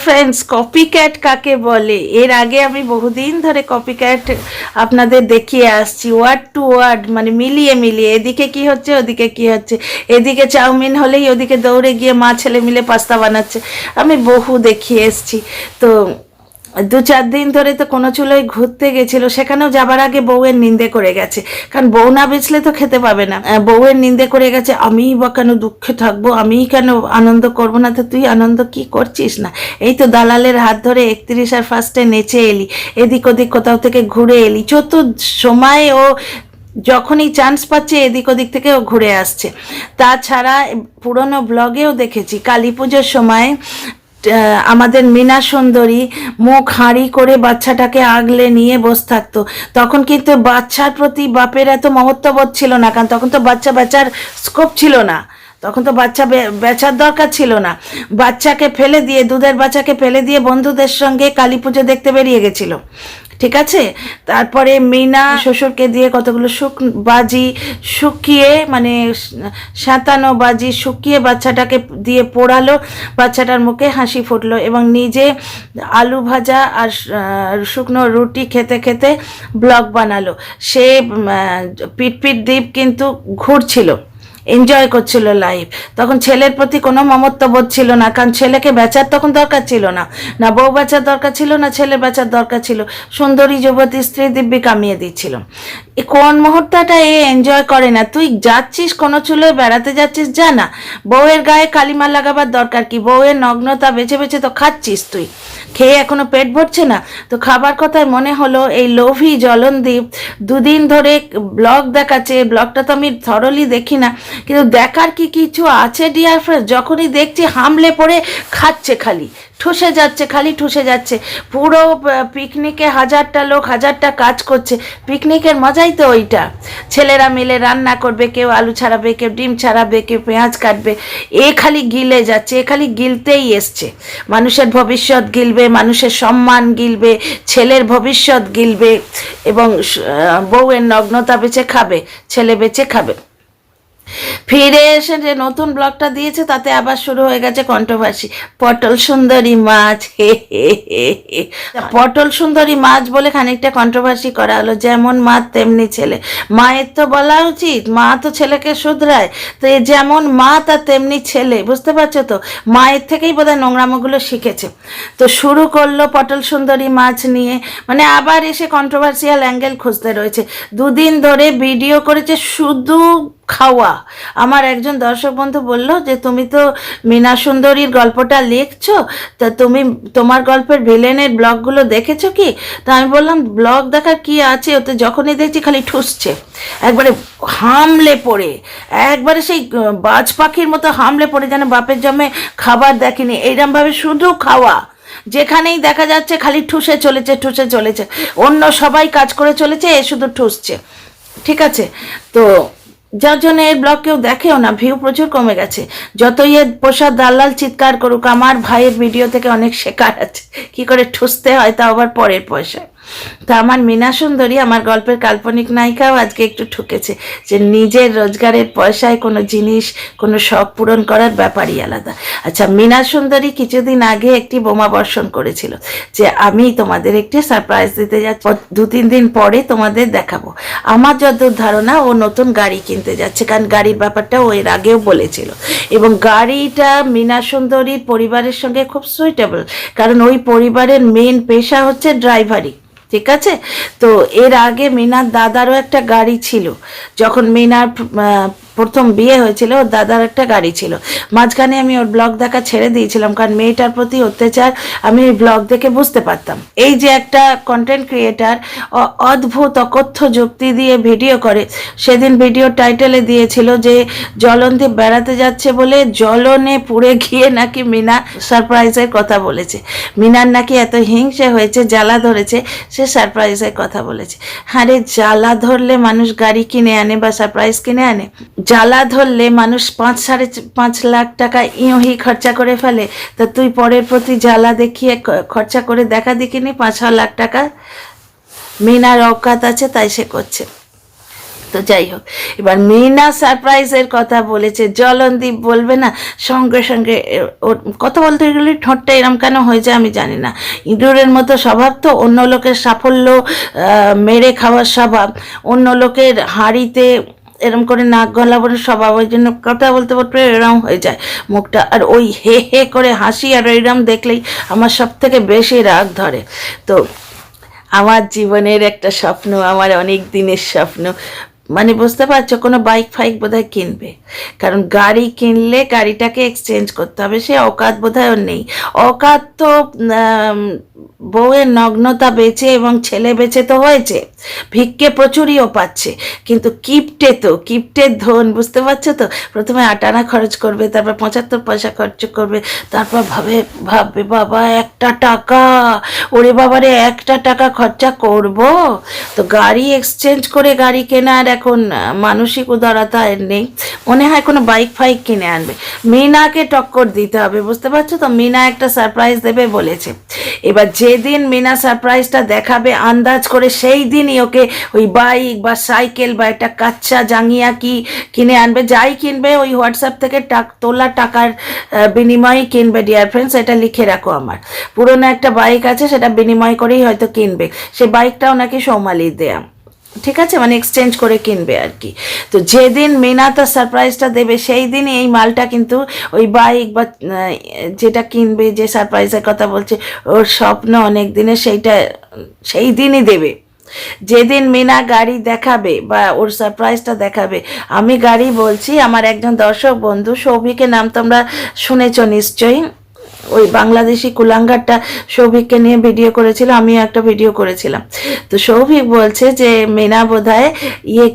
Friends, copycat কাকে বলে? এর আগে আমি বহুদিন ধরে কপিক্যাট আপনাদের দেখিয়ে আসছি, ওয়ার্ড টু ওয়ার্ড, মানে মিলিয়ে মিলিয়ে এদিকে কি হচ্ছে ওদিকে কি হচ্ছে, এদিকে চাউমিন হলেই ওদিকে দৌড়ে গিয়ে মা ছেলে মিলে পাস্তা বানাচ্ছে। আমি বহু দেখিয়ে এসছি। তো 2-4 দিন ধরে তো কোনো চুলোয় ঘুরতে গেছিল, সেখানেও যাবার আগে বউয়ের নিন্দে করে গেছে, কারণ বউ না বেচলে তো খেতে পাবে না। বউয়ের নিন্দে করে গেছে, আমিই বা কেন দুঃখে থাকবো, আমিই কেন আনন্দ করবো না? তো তুই আনন্দ কি করছিস না? এই তো দালালের হাত ধরে 31 আর 1 নেচে এলি, এদিক ওদিক কোথাও থেকে ঘুরে এলি, সময় ও যখনই চান্স পাচ্ছে এদিক ওদিক থেকে ও ঘুরে আসছে। তাছাড়া পুরনো ব্লগেও দেখেছি কালী পুজোর সময় আমাদের মীনা সুন্দরী মুখ হাঁড়ি করে বাচ্চাটাকে আগলে নিয়ে বসে থাকতো। তখন কিন্তু বাচ্চার প্রতি বাপের এত মমত্ববোধ ছিল না, কারণ তখন তো বাচ্চা বেচার স্কোপ ছিল না, তখন তো বাচ্চা বেচার দরকার ছিল না। বাচ্চাকে ফেলে দিয়ে, দুধের বাচ্চাকে ফেলে দিয়ে বন্ধুদের সঙ্গে কালী পুজো দেখতে বেরিয়ে গেছিল, ঠিক আছে। তারপরে মীনা শ্বশুরকে দিয়ে কতগুলো বাজি শুকিয়ে, মানে 57 বাজি শুকিয়ে বাচ্চাটাকে দিয়ে পোড়ালো, বাচ্চাটার মুখে হাসি ফুটলো এবং নিজে আলু ভাজা আর শুকনো রুটি খেতে খেতে ব্লগ বানালো। সে পিট দ্বীপ কিন্তু ঘুরছিল, এনজয় করছিল লাইফ। তখন ছেলের প্রতি কোনো মমত্ববোধ ছিল না, কারণ ছেলেকে বেচার তখন দরকার ছিল না, না বউ বেচার দরকার ছিল, না ছেলে বেচার দরকার ছিল। সুন্দরী যুবতী স্ত্রী দিব্যি কামিয়ে দিচ্ছিল। কোন মুহূর্তটা এ এনজয় করে না? তুই যাচ্ছিস কোনো চুলোয় বেড়াতে যাচ্ছিস, যা না, বউয়ের গায়ে কালিমা লাগাবার দরকার কি? বউয়ের নগ্নতা বেছে বেছে তো খাচ্ছিস তুই, খেয়ে এখনো পেট ভরছে না তো? খাবার কথায় মনে হলো এই লোভী জলনদীপ 2 দিন ধরে ব্লগ দেখাচ্ছে। ব্লগটা তো আমি থরলি দেখি না, কিন্তু দেখার কি কিছু আছে ডিয়ার ফ্রেন্ড? যখনই দেখছি হামলে পড়ে খাচ্ছে, খালি ঠুসে যাচ্ছে, খালি ঠুসে যাচ্ছে। পুরো পিকনিকে 1000টা লোক 1000টা কাজ করছে, পিকনিকের মজাই তো ওইটা। ছেলেরা মিলে রান্না করবে, কেউ আলু ছাড়াবে, কেউ ডিম ছাড়াবে, কেউ পেঁয়াজ কাটবে, এ খালি গিলে যাচ্ছে, এ খালি গিলতেই এসছে। মানুষের ভবিষ্যৎ গিলবে, মানুষের সম্মান গিলবে, ছেলের ভবিষ্যৎ গিলবে এবং বউয়ের নগ্নতা বেঁচে খাবে, ছেলে বেঁচে খাবে। ফিরে এসে যে নতুন ব্লগটা দিয়েছে তাতে আবার শুরু হয়ে গেছে কন্ট্রোভার্সি। পটল সুন্দরী মাছ, হে হে হে হে। পটল সুন্দরী মাছ বলে খানিকটা কন্ট্রোভার্সি করা হলো। যেমন মা তেমনি ছেলে, মায়ের তো বলা উচিত, মা তো ছেলেকে শুধরায়, তো এ যেমন মা তার তেমনি ছেলে, বুঝতে পারছো তো? মায়ের থেকেই বোধহয় নোংরামোগুলো শিখেছে। তো শুরু করলো পটল সুন্দরী মাছ নিয়ে, মানে আবার এসে কন্ট্রোভার্সিয়াল অ্যাঙ্গেল খুঁজতে রয়েছে। 2 দিন ধরে ভিডিও করেছে শুধু খাওয়া। আমার একজন দর্শক বন্ধু বলল যে তুমি তো মীনা সুন্দরীর গল্পটা লিখছো, তা তুমি তোমার গল্পের ভিলেনের ব্লগগুলো দেখেছো কি? তা আমি বললাম ব্লগ দেখার কি আছে ওতে, যখনই দেখছি খালি ঠুসছে, একবারে হামলে পড়ে, একবারে সেই বাজ পাখির মতো হামলে পড়ে, যেন বাপের জমে খাবার দেখেনি এইরকমভাবে শুধু খাওয়া। যেখানেই দেখা যাচ্ছে খালি ঠুসে চলেছে, ঠুসে চলেছে, অন্য সবাই কাজ করে চলেছে, এ শুধু ঠুসছে, ঠিক আছে। তো যার জন্য এর ব্লগ কেউ দেখেও না, ভিউ প্রচুর কমে গেছে। যতই এর প্রসাদ দালাল চিৎকার করুক, আমার ভাইয়ের ভিডিও থেকে অনেক শেখার আছে, কি করে ঠুসতে হয়, তা আবার পরের পয়সায়। তা আমার মীনা সুন্দরী, আমার গল্পের কাল্পনিক নায়িকাও আজকে একটু ঠুকেছে যে নিজের রোজগারের পয়সায় কোনো জিনিস, কোনো শখ পূরণ করার ব্যাপারই আলাদা। আচ্ছা, মীনা সুন্দরী কিছুদিন আগে একটি বোমা বর্ষণ করেছিল যে আমি তোমাদের একটি সারপ্রাইজ দিতে যাচ্ছি, 2-3 দিন পরে তোমাদের দেখাবো। আমার যতদূর ধারণা ও নতুন গাড়ি কিনতে যাচ্ছে, কারণ গাড়ির ব্যাপারটা ও এর আগেও বলেছিল, এবং গাড়িটা মীনা সুন্দরীর পরিবারের সঙ্গে খুব সুইটেবল, কারণ ওই পরিবারের মেন পেশা হচ্ছে ড্রাইভারি, ঠিক আছে। তো এর আগে মীনার দাদারও একটা গাড়ি ছিল, যখন মীনার প্রথম বিয়ে হয়েছিল ওর দাদার একটা গাড়ি ছিল। মাঝখানে আমি ওর ব্লগ দেখা ছেড়ে দিয়েছিলাম, কারণ মেয়েটার প্রতি অত্যাচার আমি ওই ব্লগ দেখে বুঝতে পারতাম। এই যে একটা কন্টেন্ট ক্রিয়েটার অদ্ভুত অকথ্য যুক্তি দিয়ে ভিডিও করে, সেদিন ভিডিও টাইটেলে দিয়েছিল যে জলনদীপ বেড়াতে যাচ্ছে বলে জলনে পুড়ে গিয়ে নাকি মীনা সারপ্রাইজের কথা বলেছে। মীনার নাকি এত হিংসে হয়েছে, জ্বালা ধরেছে, সে সারপ্রাইজের কথা বলেছে। হ্যাঁ রে, জ্বালা ধরলে মানুষ গাড়ি কিনে আনে বা সারপ্রাইজ কিনে আনে? জ্বালা ধরলে মানুষ 5-5.5 লাখ টাকা ইউহি খরচা করে ফেলে, তা তুই পরের প্রতি জ্বালা দেখিয়ে খরচা করে দেখা দেখিনি 5-6 লাখ টাকা? মীনার অকাত আছে তাই সে করছে। তো যাই হোক, এবার মিনা সারপ্রাইজের কথা বলেছে, জলনদীপ বলবে না সঙ্গে সঙ্গে ওর কথা বলতে গেলে ঠোঁটটা এরম কেন হয়ে যায় আমি জানি না। ইঁদুরের মতো স্বভাব, তো অন্য লোকের সাফল্য মেরে খাওয়ার স্বভাব, অন্য লোকের হাঁড়িতে এরম করে নাক গলাবার স্বভাব, ওই জন্য কথা বলতে বলতে এরম হয়ে যায় মুখটা। আর ওই হে হে করে হাসি আর এরম দেখলেই আমার সব থেকে বেশি রাগ ধরে। তো আমার জীবনের একটা স্বপ্ন, আমার অনেক দিনের স্বপ্ন, মানে বুঝতে পারছো, কোনো বাইক ফাইক বোধহয় কিনবে, কারণ গাড়ি কিনলে গাড়িটাকে এক্সচেঞ্জ করতে হবে, সে অকাত বোধহয় ওর নেই। অকাত তো বউয়ের নগ্নতা বেচে এবং ছেলে বেচে তো হয়েছে, ভিক্ষে প্রচুরইও পাচ্ছে, কিন্তু কিপ্টের ধন, বুঝতে পারছো তো। প্রথমে 8 আনা খরচ করবে, তারপর 75 পয়সা খরচ করবে, তারপর ভাববে বাবা 1টা টাকা, ওরে বাবারে 1টা টাকা খরচা করব। তো গাড়ি এক্সচেঞ্জ করে গাড়ি কেনার এখন মানসিক উদারতা এর নেই, মনে হয় কোনো বাইক ফাইক কিনে আনবে। মিনাকে টক্কর দিতে হবে, বুঝতে পারছো তো। মিনা একটা সারপ্রাইজ দেবে বলেছে, এবার যেদিন মিনা সারপ্রাইজটা দেখাবে আন্দাজ করে, সেই দিনই ওকে ওই বাইক বা সাইকেল বা একটা কাচ্চা জাঙ্গিয়া কি কিনে আনবে। যাই কিনবে ওই হোয়াটসঅ্যাপ থেকে তোলা টাকার বিনিময়ে কিনবে। ডিয়ার ফ্রেন্ডস, এটা লিখে রাখো, আমার পুরনো একটা বাইক আছে, সেটা বিনিময় করেই হয়তো কিনবে। সে বাইকটাও নাকি সৌমালির দেয়া, ঠিক আছে, মানে এক্সচেঞ্জ করে কিনবে আর কি। তো যেদিন মিনা তার সারপ্রাইজটা দেবে সেই দিনই এই মালটা কিন্তু ওই বাইক বা যেটা কিনবে, যে সারপ্রাইজের কথা বলছে, ওর স্বপ্ন অনেক দিনে, সেই দিনই দেবে। যেদিন মিনা গাড়ি দেখাবে বা ওর সারপ্রাইজটা দেখাবে, আমি গাড়ি বলছি, আমার একজন দর্শক বন্ধু সৌভিকের নাম তোমরা শুনেছ নিশ্চয়ই, ওই বাংলাদেশি কুলাঙ্গারটা সৌভিককে নিয়ে ভিডিও করেছিল, আমিও একটা ভিডিও করেছিলাম। তো সৌভিক বলছে যে মিনা বোধহয়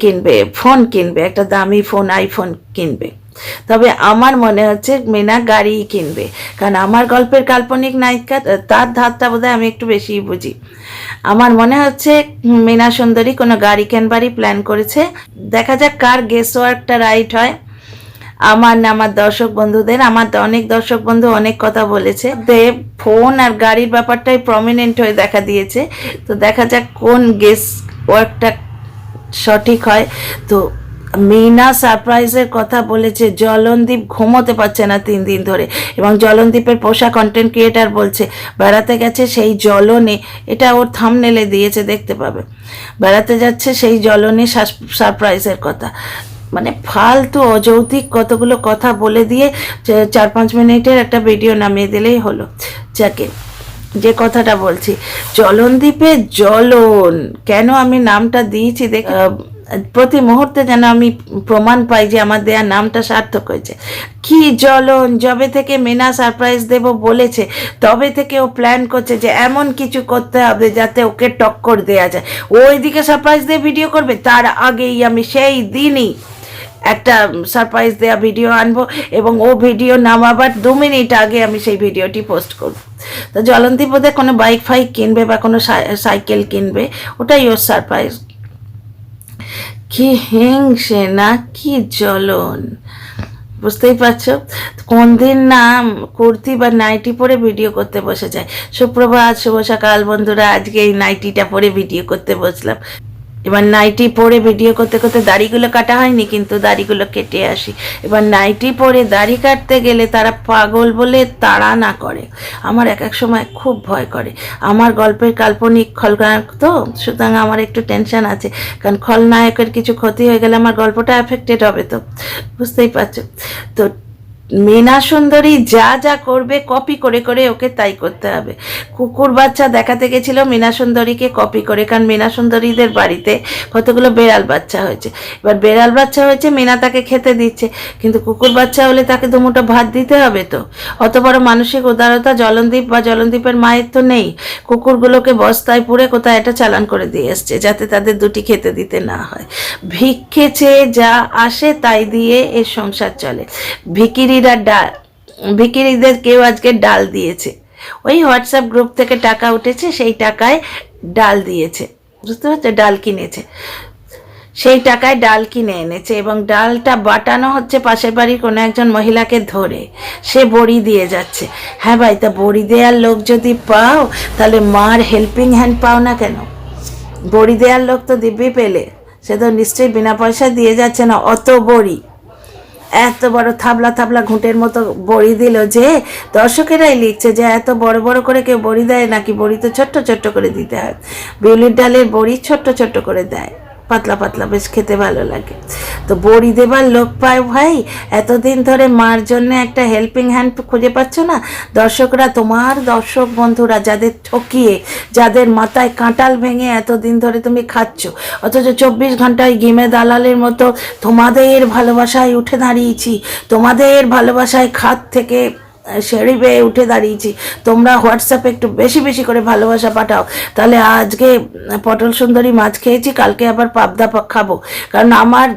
কিনবে, ফোন কিনবে, একটা দামি ফোন, আইফোন কিনবে। তবে আমার মনে হচ্ছে মিনা গাড়ি কিনবে, কারণ আমার গল্পের কাল্পনিক নায়িকা, তার ধারটা বোধহয় আমি একটু বেশিই বুঝি। আমার মনে হচ্ছে মিনা সুন্দরী কোনো গাড়ি কেনবারই প্ল্যান করেছে। দেখা যাক কার গেস ওয়ার্কটা রাইট হয়, আমার না আমার দর্শক বন্ধুদের। আমার অনেক দর্শক বন্ধু অনেক কথা বলেছে, দেব ফোন আর গাড়ির ব্যাপারটাই প্রমিনেন্ট হয়ে দেখা দিয়েছে। তো দেখা যাক কোন গেস ওয়ার্কটা সঠিক হয়। তো মিনা সারপ্রাইজের কথা বলেছে, জলনদীপ ঘুমোতে পারছে না 3 দিন ধরে, এবং জলনদীপের পোষা কন্টেন্ট ক্রিয়েটার বলছে বেড়াতে গেছে সেই জলনে, এটা ওর থাম্বনেলে দিয়েছে, দেখতে পাবে, বেড়াতে যাচ্ছে সেই জলনে সারপ্রাইজের কথা। মানে ফালতু অযৌক্তিক কতগুলো কথা বলে দিয়ে 4-5 মিনিটের একটা ভিডিও নামিয়ে দিলেই হলো। যাকে যে কথাটা বলছি, জলনদীপের জ্বলন, কেন আমি নামটা দিয়েছি দেখ, প্রতি মুহূর্তে যেন আমি প্রমাণ পাই যে আমার দেয়া নামটা সার্থক হয়েছে। কি জ্বলন! যবে থেকে মিনা সারপ্রাইজ দেব বলেছে তবে থেকে ও প্ল্যান করছে যে এমন কিছু করতে হবে যাতে ওকে টক্কর দেয়া যায়। ওইদিকে সারপ্রাইজ দিয়ে ভিডিও করবে, তার আগেই আমি সেই দিনই একটা সারপ্রাইজ দেওয়া ভিডিও আনবো, এবং ও ভিডিও নামাবার 2 মিনিট আগে আমি সেই ভিডিওটি পোস্ট করব। তো জলনদীপ বোধহয় কোনো বাইক ফাইক কিনবে বা কোনো সাইকেল কিনবে, ওটাই ওর সারপ্রাইজ। কি হিংসে না, কি জ্বলন, বুঝতেই পারছো। কোন দিন না কুর্তি বা নাইটি পরে ভিডিও করতে বসে যায়। সুপ্রভাত, শুভ সকাল বন্ধুরা, আজকে এই নাইটিটা পরে ভিডিও করতে বসলাম। এবার নাইটি পরে ভিডিও করতে করতে দাড়িগুলো কাটা হয়নি, কিন্তু দাড়িগুলো কেটে আসি। এবার নাইটি পরে দাড়ি কাটতে গেলে তারা পাগল বলে তাড়া না করে, আমার এক এক সময় খুব ভয় করে। আমার গল্পের কাল্পনিক খলনায়ক তো, সুতরাং আমার একটু টেনশন আছে, কারণ খলনায়কের কিছু ক্ষতি হয়ে গেলে আমার গল্পটা অ্যাফেক্টেড হবে, তো বুঝতেই পারছো। তো মিনা সুন্দরী যা যা করবে কপি করে করে ওকে তাই করতে হবে। কুকুর বাচ্চা দেখাতে গেছিল মিনা সুন্দরীকে কপি করে, কারণ মিনা সুন্দরীদের বাড়িতে কতগুলো বেড়াল বাচ্চা হয়েছে। এবার বেড়াল বাচ্চা হয়েছে, মিনা তাকে খেতে দিচ্ছে, কিন্তু কুকুর বাচ্চা হলে তাকে দুমুঠো ভাত দিতে হবে। তো অত বড় মানসিক উদারতা জলনদীপ বা জলনদীপের মায়ের তো নেই। কুকুরগুলোকে বস্তায় পুরে কোথায় একটা চালান করে দিয়ে এসছে, যাতে তাদের দুটি খেতে দিতে না হয়। ভিক্ষে চেয়ে যা আসে তাই দিয়ে এর সংসার চলে। ভিকিরিদের কেউ আজকে ডাল দিয়েছে, ওই হোয়াটসঅ্যাপ গ্রুপ থেকে টাকা উঠেছে, সেই টাকায় ডাল দিয়েছে, বুঝতে পারছো, ডাল কিনেছে, সেই টাকায় ডাল কিনে এনেছে, এবং ডালটা বাটানো হচ্ছে পাশের বাড়ির কোনো একজন মহিলাকে ধরে, সে বড়ি দিয়ে যাচ্ছে। হ্যাঁ ভাই, তা বড়ি দেওয়ার লোক যদি পাও তাহলে মার হেল্পিং হ্যান্ড পাও না কেন? বড়ি দেওয়ার লোক তো দিব্যি পেলে, সে তো নিশ্চয়ই বিনা পয়সা দিয়ে যাচ্ছে না। অত বড়ি, এত বড় থাবলা থাবলা ঘুঁটের মতো বড়ি দিল যে দর্শকেরাই লিখছে যে এত বড় বড় করে কেউ বড়ি দেয় নাকি, বড়ি তো ছোট্ট ছোট্ট করে দিতে হয়। বিউলির ডালের বড়ি ছোট্ট ছোট্ট করে দেয়, পাতলা পাতলা, বেশ খেতে ভালো লাগে। তো বড়ি দেবার লোক পায় ভাই। এতদিন ধরে মার জন্য একটা হেল্পিং হ্যান্ড খুঁজে পাচ্ছ না? দর্শকরা, তোমার দর্শক বন্ধুরা যাদের ঠকিয়ে, যাদের মাথায় কাঁটাল ভেঙে এতদিন ধরে তুমি খাচ্ছ, অথচ 24 ঘন্টায় গেমে দালালের মতো তোমাদের ভালোবাসায় উঠে দাঁড়িয়েছি, তোমাদের ভালোবাসায় খাত থেকে সিঁড়ি বেয়ে উঠে দাঁড়িয়েছি। তোমরা হোয়াটসঅ্যাপে একটু বেশি বেশি করে ভালোবাসা পাঠাও, তাহলে আজকে পটল সুন্দরী মাছ খেয়েছি, কালকে আবার পাবদা খাবো। কারণ আমার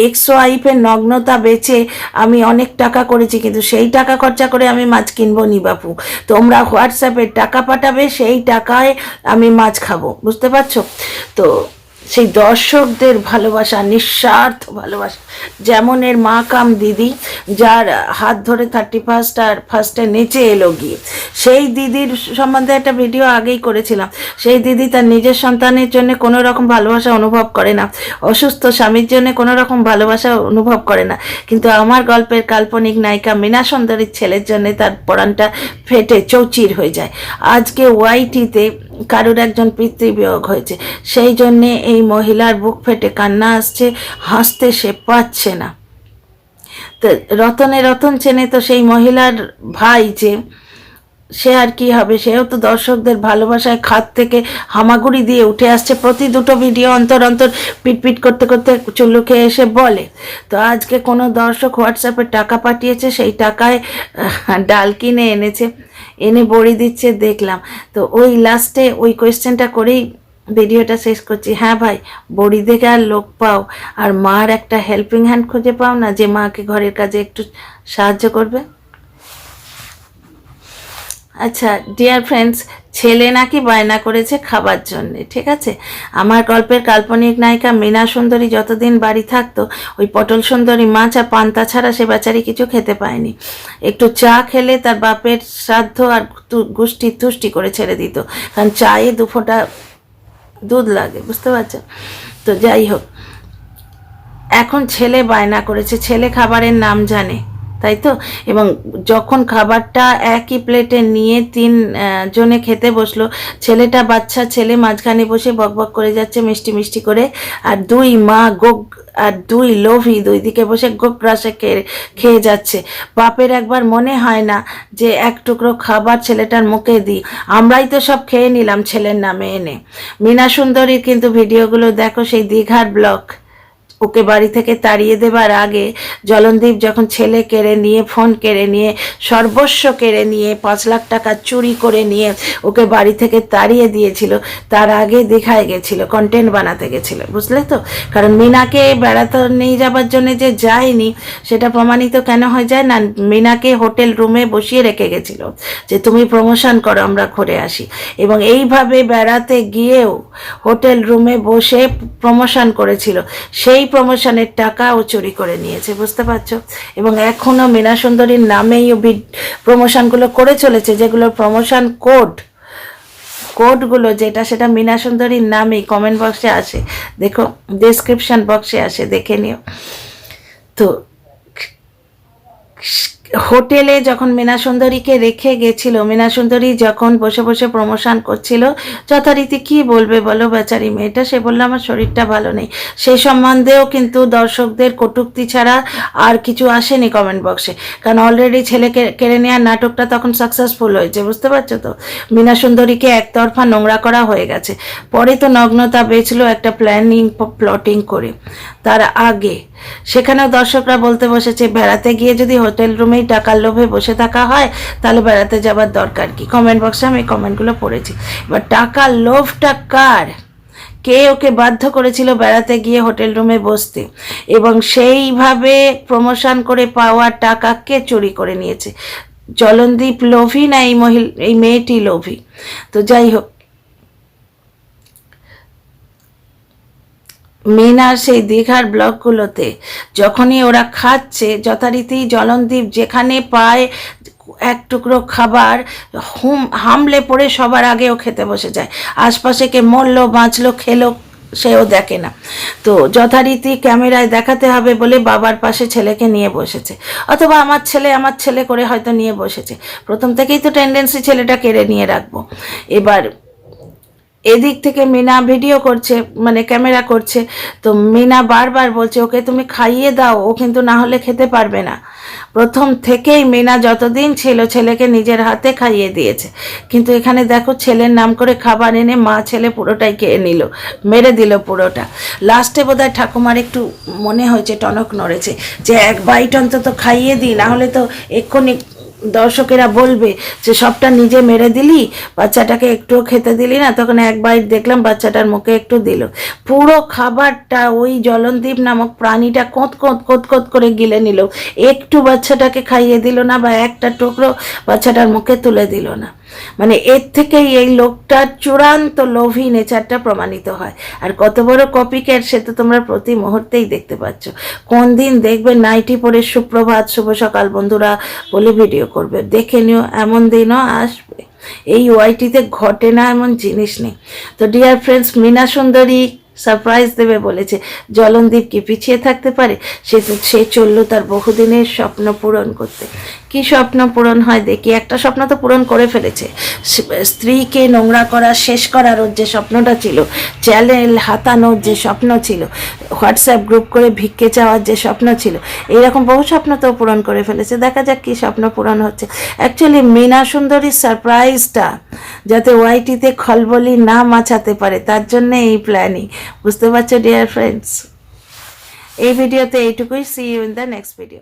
এক্সো আইফের নগ্নতা বেচে আমি অনেক টাকা করেছি, কিন্তু সেই টাকা খরচা করে আমি মাছ কিনবো নি বাপু। তোমরা হোয়াটসঅ্যাপে টাকা পাঠাবে, সেই টাকায় আমি মাছ খাবো, বুঝতে পারছো তো? সেই দর্শকদের ভালোবাসা, নিঃস্বার্থ ভালোবাসা, যেমন এর মা কাম দিদি, যার হাত ধরে 31 আর ফার্স্টে নেচে এলো গিয়ে, সেই দিদির সম্বন্ধে একটা ভিডিও আগেই করেছিলাম। সেই দিদি তার নিজের সন্তানের জন্য কোনো রকম ভালোবাসা অনুভব করে না, অসুস্থ স্বামীর জন্য কোনো রকম ভালোবাসা অনুভব করে না, কিন্তু আমার গল্পের কাল্পনিক নায়িকা মীনা সুন্দরীর ছেলের জন্য তার পরাণটা ফেটে চৌচির হয়ে যায়। আজকে ওয়াইটিতে কারোর একজন পিতৃবিয়োগ হয়েছে, সেই জন্যে এই মহিলার বুক ফেটে কান্না আসছে, হাসতে সে পাচ্ছে না। তো রতন চেনে তো সেই মহিলার ভাই, যে সে আর কি হবে, সেও তো দর্শকদের ভালোবাসায় খাত থেকে হামাগুড়ি দিয়ে উঠে আসছে। প্রতি দুটো ভিডিও অন্তর অন্তর পিটপিট করতে করতে চুল্লু খেয়ে এসে বলে। তো আজকে কোনো দর্শক হোয়াটসঅ্যাপে টাকা পাঠিয়েছে, সেই টাকায় ডাল কিনে এনেছে, এনে বড়ি দিচ্ছে দেখলাম। তো ওই লাস্টে ওই কোয়েশ্চেনটা করেই ভিডিওটা শেষ করছি। হ্যাঁ ভাই, বড়ি দেখে আর লোক পাও, আর মার একটা হেল্পিং হ্যান্ড খুঁজে পাও না, যে মাকে ঘরের কাজে একটু সাহায্য করবে। আচ্ছা ডিয়ার ফ্রেন্ডস, ছেলে নাকি বায়না করেছে খাবার জন্যে, ঠিক আছে? আমার গল্পের কাল্পনিক নায়িকা মীনা সুন্দরী যতদিন বাড়ি থাকতো, ওই পটল সুন্দরী মাছ আর পান্তা ছাড়া সে বেচারি কিছু খেতে পায়নি। একটু চা খেলে তার বাপের শ্রাদ্ধ আর গুষ্টি তুষ্টি করে ছেড়ে দিত, কারণ চায়ে 2 ফোঁটা দুধ লাগে, বুঝতে পারছো তো? যাই হোক, এখন ছেলে বায়না করেছে, ছেলে খাবারের নাম জানে, তাই তো? এবং যখন খাবারটা একই প্লেটে নিয়ে 3 জনে খেতে বসলো, ছেলেটা বাচ্চা ছেলে মাঝখানে বসে বকবক করে যাচ্ছে মিষ্টি মিষ্টি করে, আর 2 মা গোগ আর 2 লোভী 2 দিকে বসে গোগ্রাসে খেয়ে যাচ্ছে। বাপের একবার মনে হয় না যে এক টুকরো খাবার ছেলেটার মুখে দিই, আমরাই তো সব খেয়ে নিলাম ছেলের নামে এনে। মীনা সুন্দরীর কিন্তু ভিডিওগুলো দেখো, সেই দীঘার ব্লগ, ওকে বাড়ি থেকে তাড়িয়ে দেবার আগে জলনদীপ যখন ছেলে কেড়ে নিয়ে, ফোন কেড়ে নিয়ে, সর্বস্ব কেড়ে নিয়ে, 5 লাখ টাকা চুরি করে নিয়ে ওকে বাড়ি থেকে তাড়িয়ে দিয়েছিল, তার আগে দীঘায় গেছিল, কন্টেন্ট বানাতে গেছিল, বুঝলে তো? কারণ মীনাকে বেড়াতে নিয়ে যাবার জন্য যে যায়নি, সেটা প্রমাণিত কেন হয়ে যায় না? মীনাকে হোটেল রুমে বসিয়ে রেখে গেছিল যে তুমি প্রমোশন করো, আমরা ঘুরে আসি। এবং এইভাবে বেড়াতে গিয়েও হোটেল রুমে বসে প্রমোশন করেছিল, সেই প্রমোশনের টাকা ও চুরি করে নিয়েছে, বুঝতে পারছো? এবং এখনও মীনা সুন্দরীর নামেই ও প্রমোশনগুলো করে চলেছে, যেগুলো প্রমোশন কোডগুলো যেটা, সেটা মীনা সুন্দরীর নামেই কমেন্ট বক্সে আসে, দেখো ডেসক্রিপশন বক্সে আসে, দেখে নিও। তো হোটেলে যখন মীনা সুন্দরীকে রেখে গেছিল, মীনা সুন্দরী যখন বসে বসে প্রমোশন করছিল, যথারীতি কি বলবে বলো বেচারি মেয়েটা, সে বললো আমার শরীরটা ভালো নেই। সেই সম্বন্ধেও কিন্তু দর্শকদের কটূক্তি ছাড়া আর কিছু আসেনি কমেন্ট বক্সে, কারণ অলরেডি ছেলেকে কেড়ে নেওয়ার নাটকটা তখন সাকসেসফুল হয়েছে, বুঝতে পারছো তো? মীনা সুন্দরীকে একতরফা নোংরা করা হয়ে গেছে। পরে তো নগ্নতা বেচলো একটা প্লটিং করে। তার আগে সেখানেও দর্শকরা বলতে বসেছে, বেড়াতে গিয়ে যদি হোটেল রুমেই টাকার লোভে বসে থাকা হয়, তাহলে বেড়াতে যাবার দরকার কি? কমেন্ট বক্সে আমি কমেন্টগুলো পড়েছি। এবার টাকার লোভটা কার? কে ওকে বাধ্য করেছিল বেড়াতে গিয়ে হোটেল রুমে বসতে? এবং সেইভাবে প্রমোশন করে পাওয়া টাকা কে চুরি করে নিয়েছে? জলনদীপ লোভী না এই মেয়েটি লোভী? তো যাই হোক, মীনার সেই দীঘার ব্লগগুলোতে যখনই ওরা খাচ্ছে, যথারীতি জলনদীপ যেখানে পায় এক টুকরো খাবার, হামলে পড়ে সবার আগেও খেতে বসে যায়। আশপাশে কে মরলো বাঁচলো খেলো সেও দেখে না। তো যথারীতি ক্যামেরায় দেখাতে হবে বলে বাবার পাশে ছেলেকে নিয়ে বসেছে, অথবা আমার ছেলে করে হয়তো নিয়ে বসেছে। প্রথম থেকেই তো টেন্ডেন্সি ছেলেটা কেড়ে নিয়ে রাখবো। এবার এদিক থেকে মিনা ভিডিও করছে, মানে ক্যামেরা করছে, তো মিনা বারবার বলছে ওকে তুমি খাইয়ে দাও, ও কিন্তু না হলে খেতে পারবে না। প্রথম থেকেই মিনা যতদিন ছিল ছেলেকে নিজের হাতে খাইয়ে দিয়েছে, কিন্তু এখানে দেখো ছেলের নাম করে খাবার এনে মা ছেলে পুরোটাই খেয়ে নিল, মেরে দিল পুরোটা। লাস্টে বোধহয় ঠাকুমার একটু মনে হয়েছে, টনক নড়েছে, যে এক বাইট অন্তত খাইয়ে দিই, না হলে তো এক্ষুনি দর্শকেরা বলবে যে সবটা নিজে মেরে দিলি, বাচ্চাটাকে একটুও খেতে দিলি না। তখন এক বাইট দেখলাম বাচ্চাটার মুখে একটু দিল, পুরো খাবারটা ওই জলনদীপ নামক প্রাণীটা কোঁত কোঁত কোঁত কোঁত করে গিলে নিল, একটু বাচ্চাটাকে খাইয়ে দিল না, বা একটা টুকরো বাচ্চাটার মুখে তুলে দিল না। মানে এর থেকেই এই লোকটার চূড়ান্ত লোভী নেচারটা প্রমাণিত হয়। আর কত বড় কপিক্যাট সে তো তোমরা প্রতি মুহূর্তেই দেখতে পাচ্ছ। কোন দিন দেখবে নাইটি পরে সুপ্রভাত শুভ সকাল বন্ধুরা বলে ভিডিও করবে, দেখে নিও, এমন দিনও আসবে। এই ওয়াইটিতে ঘটে না এমন জিনিস নেই। তো ডিয়ার ফ্রেন্ডস, মিনা সুন্দরী সারপ্রাইজ দেবে বলেছে, জলনদীপ কি পিছিয়ে থাকতে পারে? সে চললো তার বহুদিনের স্বপ্ন পূরণ করতে। কি স্বপ্ন পূরণ হয় দেখি। একটা স্বপ্ন তো পূরণ করে ফেলেছে, স্ত্রীকে নোংরা করা শেষ করার ওর যে স্বপ্নটা ছিল, চ্যানেল হাতানোর যে স্বপ্ন ছিল, হোয়াটসঅ্যাপ গ্রুপ করে ভিক্ষে চাওয়ার যে স্বপ্ন ছিল, এইরকম বহু স্বপ্ন তো পূরণ করে ফেলেছে। দেখা যাক কি স্বপ্ন পূরণ হচ্ছে। অ্যাকচুয়ালি মিনা সুন্দরীর সারপ্রাইজটা যাতে ওয়াইটিতে খলবলি না মাচাতে পারে, তার জন্য এই প্ল্যানিং। বুঝতে পারছো ডিয়ার ফ্রেন্ডস? এই ভিডিওতে এইটুকুই। See you in the next video.